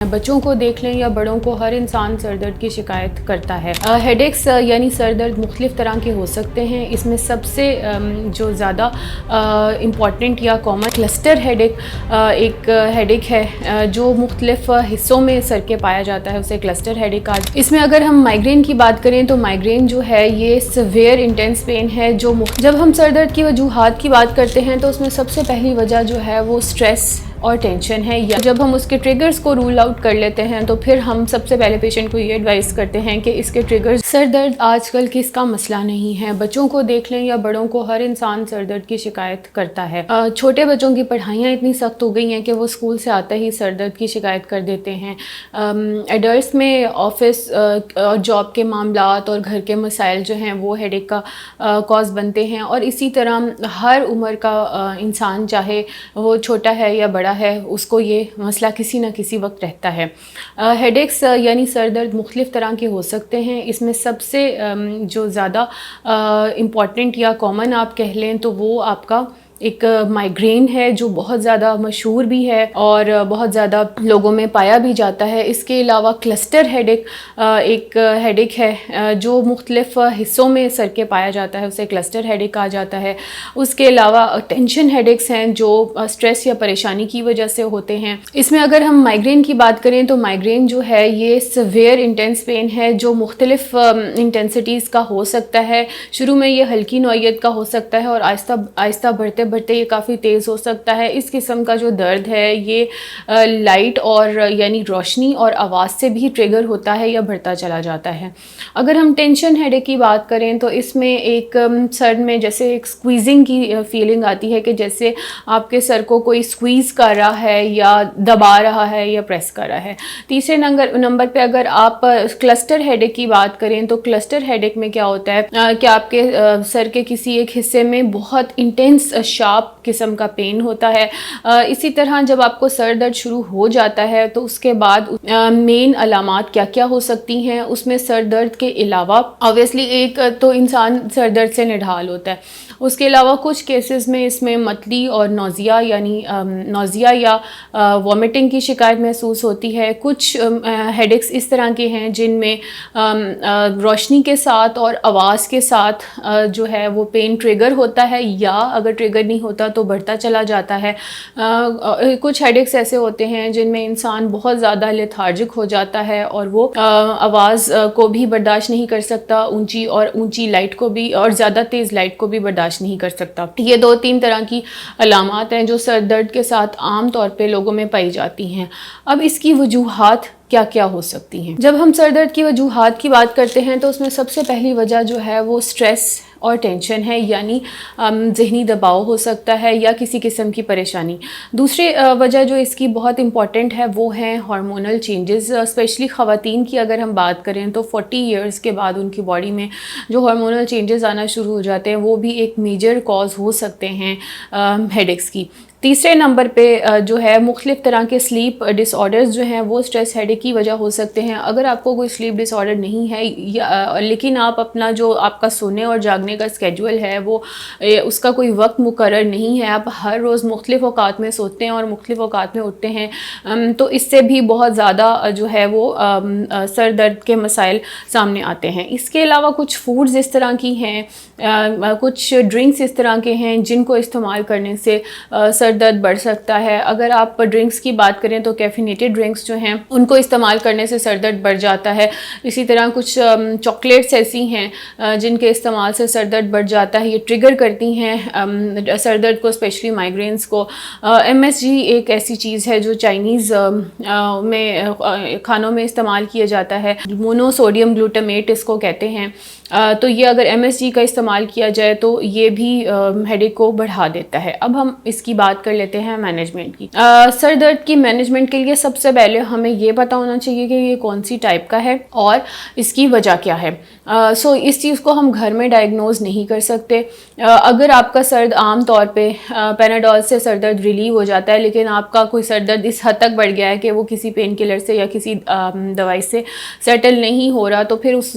بچوں کو دیکھ لیں یا بڑوں کو، ہر انسان سر درد کی شکایت کرتا ہے۔ ہیڈ ایکس یعنی سر درد مختلف طرح کے ہو سکتے ہیں۔ اس میں سب سے جو زیادہ امپورٹنٹ یا کامن کلسٹر ہیڈ ایک ہیڈ ایک ہے جو مختلف حصوں میں سر کے پایا جاتا ہے، اسے کلسٹر ہیڈ ایک اس میں اگر ہم مائگرین کی بات کریں تو مائگرین جو ہے یہ سیویئر انٹینس پین ہے۔ جب ہم سر درد کی وجوہات کی بات کرتے ہیں تو اس میں سب سے پہلی وجہ جو ہے وہ سٹریس اور ٹینشن ہے، یا جب ہم اس کے ٹریگرز کو رول آؤٹ کر لیتے ہیں تو پھر ہم سب سے پہلے پیشنٹ کو یہ ایڈوائز کرتے ہیں کہ اس کے ٹریگرز سر درد آج کل کس کا مسئلہ نہیں ہے۔ بچوں کو دیکھ لیں یا بڑوں کو، ہر انسان سر درد کی شکایت کرتا ہے۔ چھوٹے بچوں کی پڑھائیاں اتنی سخت ہو گئی ہیں کہ وہ اسکول سے آتے ہی سر درد کی شکایت کر دیتے ہیں۔ ایڈلٹس میں آفس اور جاب کے معاملات اور گھر کے مسائل جو ہیں وہ ہیڈ ایک کا کاز بنتے ہیں، اور اسی طرح ہر عمر کا انسان چاہے وہ چھوٹا ہے یا بڑا ہے، اس کو یہ مسئلہ کسی نہ کسی وقت رہتا ہے۔ ہیڈ ایکس یعنی سر درد مختلف طرح کے ہو سکتے ہیں۔ اس میں سب سے جو زیادہ امپورٹنٹ یا کامن آپ کہہ لیں تو وہ آپ کا ایک مائگرین ہے، جو بہت زیادہ مشہور بھی ہے اور بہت زیادہ لوگوں میں پایا بھی جاتا ہے۔ اس کے علاوہ کلسٹر ہیڈ ایک ہیڈ ایک ہے جو مختلف حصوں میں سر کے پایا جاتا ہے، اسے کلسٹر ہیڈ ایک کہا جاتا ہے۔ اس کے علاوہ ٹینشن ہیڈ ایکس ہیں جو سٹریس یا پریشانی کی وجہ سے ہوتے ہیں۔ اس میں اگر ہم مائگرین کی بات کریں تو مائگرین جو ہے یہ سیویئر انٹینس پین ہے جو مختلف انٹینسٹیز کا ہو سکتا ہے۔ شروع میں یہ ہلکی نوعیت کا ہو سکتا ہے اور آہستہ آہستہ بڑھتے یہ کافی تیز ہو سکتا ہے۔ اس قسم کا جو درد ہے یہ لائٹ اور یعنی روشنی اور آواز سے بھی ٹریگر ہوتا ہے یا بڑھتا چلا جاتا ہے۔ اگر ہم ٹینشن ہیڈ ایک کی بات کریں تو اس میں ایک سر میں جیسے ایک سکویزنگ کی فیلنگ آتی ہے کہ جیسے آپ کے سر کو کوئی سکویز کر رہا ہے یا دبا رہا ہے یا پریس کر رہا ہے۔ تیسرے نمبر پہ اگر آپ کلسٹر ہیڈ ایک کی بات کریں تو کلسٹر ہیڈ ایک میں کیا ہوتا ہے کہ آپ کے سر کے کسی ایک حصے میں بہت انٹینس شارپ قسم کا پین ہوتا ہے۔ اسی طرح جب آپ کو سر درد شروع ہو جاتا ہے تو اس کے بعد مین علامات کیا کیا ہو سکتی ہیں۔ اس میں سر درد کے علاوہ obviously ایک تو انسان سر درد سے نڈھال ہوتا ہے، اس کے علاوہ کچھ کیسز میں اس میں متلی اور نوزیا یعنی نوزیا یا وامٹنگ کی شکایت محسوس ہوتی ہے۔ کچھ ہیڈ ایکس اس طرح کے ہیں جن میں روشنی کے ساتھ اور آواز کے ساتھ جو ہے وہ پین ٹریگر ہوتا ہے، یا اگر ٹریگر نہیں ہوتا تو بڑھتا چلا جاتا ہے۔ کچھ ہیڈ ایکس ایسے ہوتے ہیں جن میں انسان بہت زیادہ لیتھارجک ہو جاتا ہے اور وہ آواز کو بھی برداشت نہیں کر سکتا، اونچی لائٹ کو بھی اور زیادہ تیز لائٹ کو بھی برداشت نہیں کر سکتا۔ یہ 2-3 طرح کی علامات ہیں جو سر درد کے ساتھ عام طور پہ لوگوں میں پائی جاتی ہیں۔ اب اس کی وجوہات کیا کیا ہو سکتی ہیں؟ جب ہم سر درد کی وجوہات کی بات کرتے ہیں تو اس میں سب سے پہلی وجہ جو ہے وہ سٹریس اور ٹینشن ہے، یعنی ذہنی دباؤ ہو سکتا ہے یا کسی قسم کی پریشانی۔ دوسری وجہ جو اس کی بہت امپورٹنٹ ہے وہ ہیں ہارمونل چینجز۔ اسپیشلی خواتین کی اگر ہم بات کریں تو 40 ایئرز کے بعد ان کی باڈی میں جو ہارمونل چینجز آنا شروع ہو جاتے ہیں وہ بھی ایک میجر کاز ہو سکتے ہیں ہیڈ ایکس کی۔ تیسرے نمبر پہ جو ہے مختلف طرح کے سلیپ ڈس آرڈرز جو ہیں وہ سٹریس ہیڈ ایک کی وجہ ہو سکتے ہیں۔ اگر آپ کو کوئی سلیپ ڈس آرڈر نہیں ہے لیکن آپ اپنا جو آپ کا سونے اور جاگنے کا اسکیجول ہے وہ اس کا کوئی وقت مقرر نہیں ہے، آپ ہر روز مختلف اوقات میں سوتے ہیں اور مختلف اوقات میں اٹھتے ہیں، تو اس سے بھی بہت زیادہ جو ہے وہ سر درد کے مسائل سامنے آتے ہیں۔ اس کے علاوہ کچھ فوڈز اس طرح کی ہیں، کچھ ڈرنکس اس طرح کے ہیں جن کو استعمال کرنے سے سر درد بڑھ سکتا ہے۔ اگر آپ ڈرنکس کی بات کریں تو کیفینیٹڈ ڈرنکس جو ہیں ان کو استعمال کرنے سے سر درد بڑھ جاتا ہے۔ اسی طرح کچھ چاکلیٹس ایسی ہیں جن کے استعمال سے سر درد بڑھ جاتا ہے، یہ ٹریگر کرتی ہیں سر درد کو، اسپیشلی مائگرینس کو۔ MSG ایک ایسی چیز ہے جو چائنیز میں کھانوں میں استعمال کیا جاتا ہے، مونو سوڈیم گلوٹامیٹ اس کو کہتے ہیں۔ تو یہ اگر MSG کا استعمال کیا جائے تو یہ بھی ہیڈ ایک کو بڑھا دیتا ہے۔ اب ہم اس کی بات کر لیتے ہیں مینجمنٹ کی۔ سر درد کی مینجمنٹ کے لیے سب سے پہلے ہمیں یہ پتہ ہونا چاہیے کہ یہ کون سی ٹائپ کا ہے اور اس کی وجہ کیا ہے۔ اس چیز کو ہم گھر میں ڈائگنوز نہیں کر سکتے۔ اگر آپ کا سر عام طور پہ پیناڈول سے سر درد ریلیو ہو جاتا ہے لیکن آپ کا کوئی سر درد اس حد تک بڑھ گیا ہے کہ وہ کسی پین کلر سے یا کسی دوائی سے سیٹل نہیں ہو رہا، تو پھر اس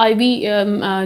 IV